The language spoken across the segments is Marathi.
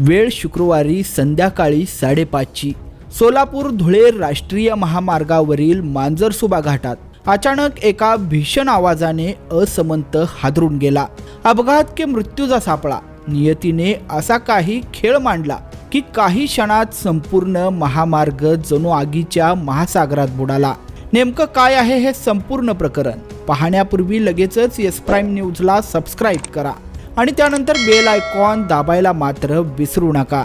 वेळ शुक्रवारी संध्याकाळी 5:30ची। सोलापूर धुळे राष्ट्रीय महामार्गावरील मांजरसुबा घाटात अचानक एका भीषण आवाजाने असमंत हादरून गेला। अपघात के मृत्यूचा सापळा। नियतीने असा काही खेळ मांडला की काही क्षणात संपूर्ण महामार्ग जणू आगीच्या महासागरात बुडाला। नेमकं काय आहे हे संपूर्ण प्रकरण पाहण्यापूर्वी लगेचच एस प्राइम न्यूजला सबस्क्राइब करा आणि त्यानंतर बेल आयकॉन दाबायला मात्र विसरू नका।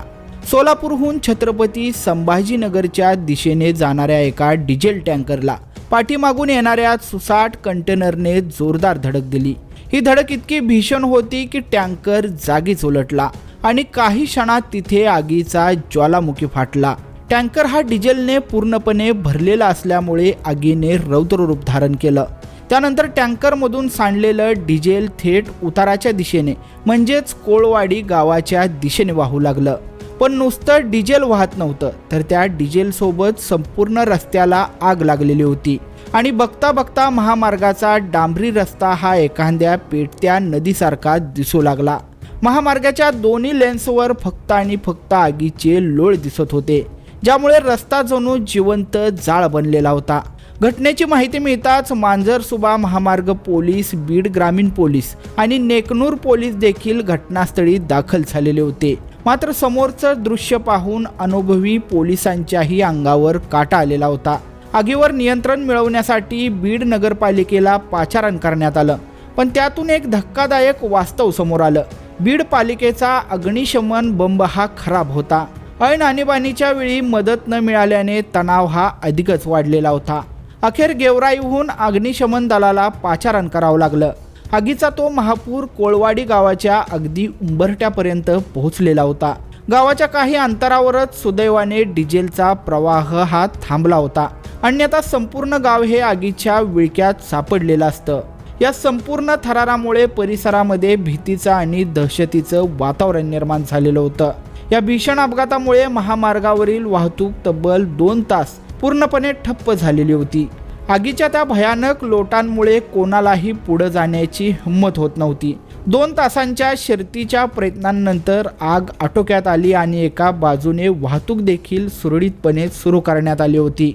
सोलापूरहून छत्रपती संभाजीनगरच्या दिशेने जाणाऱ्या एका डिझेल टँकरला पाठीमागून येणाऱ्या सुसाट कंटेनरने जोरदार धडक दिली। ही धडक इतकी भीषण होती की टँकर जागीच उलटला आणि काही क्षणात तिथे आगीचा ज्वालामुखी फाटला। टँकर हा डिझेलने पूर्णपणे भरलेला असल्यामुळे आगीने रौद्र रूप धारण केलं। त्यानंतर टँकरमधून सांडलेलं डिझेल थेट उताराच्या दिशेने म्हणजेच कोळवाडी गावाच्या दिशेने वाहू लागलं। पण नुसतं डिझेल वाहत नव्हतं तर त्या डिझेल सोबत संपूर्ण रस्त्याला आग लागलेली होती आणि बघता बघता महामार्गाचा डांबरी रस्ता हा एखाद्या पेटत्या नदीसारखा दिसू लागला। महामार्गाच्या दोन्ही लेन्सवर फक्त आणि फक्त आगीचे लोळ दिसत होते, ज्यामुळे रस्ता जणू जिवंत जाळ बनलेला होता। घटनेची माहिती मिळताच मांजरसुबा महामार्ग पोलीस, बीड ग्रामीण पोलीस आणि नेकनूर पोलीस देखील घटनास्थळी दाखल झालेले होते। मात्र समोरचं दृश्य पाहून अनुभवी पोलिसांच्याही अंगावर काटा आलेला होता। आगीवर नियंत्रण मिळवण्यासाठी बीड नगरपालिकेला पाचारण करण्यात आलं, पण त्यातून एक धक्कादायक वास्तव समोर आलं। बीड पालिकेचा अग्निशमन बंब हा खराब होता। ऐन आणीबाणीच्या वेळी मदत न मिळाल्याने तणाव हा अधिकच वाढलेला होता। अखेर गेवराईहून अग्निशमन दलाला पाचारण करावं लागलं। आगीचा तो महापूर कोळवाडी गावाच्या अगदी उंबरठ्यापर्यंत पोहोचलेला होता। गावाच्या काही अंतरावरच सुदैवाने डिझेलचा प्रवाह हा थांबला होता, अन्यथा संपूर्ण गाव हे आगीच्या विळख्यात सापडलेलं असतं। या संपूर्ण थरारामुळे परिसरामध्ये भीतीचं आणि दहशतीचं वातावरण निर्माण झालेलं होतं। या भीषण अपघातामुळे महामार्गावरील वाहतूक तब्बल 2 तास पूर्णपणे ठप्प झालेली होती। आगीच्या त्या भयानक लोटांमुळे कोणालाही पुढे जाण्याची हिंमत होत नव्हती। 2 तासांच्या शर्तीच्या प्रयत्नांनंतर आग आटोक्यात आली आणि एका बाजूने वाहतूक देखील सुरळीतपणे सुरू करण्यात आली होती।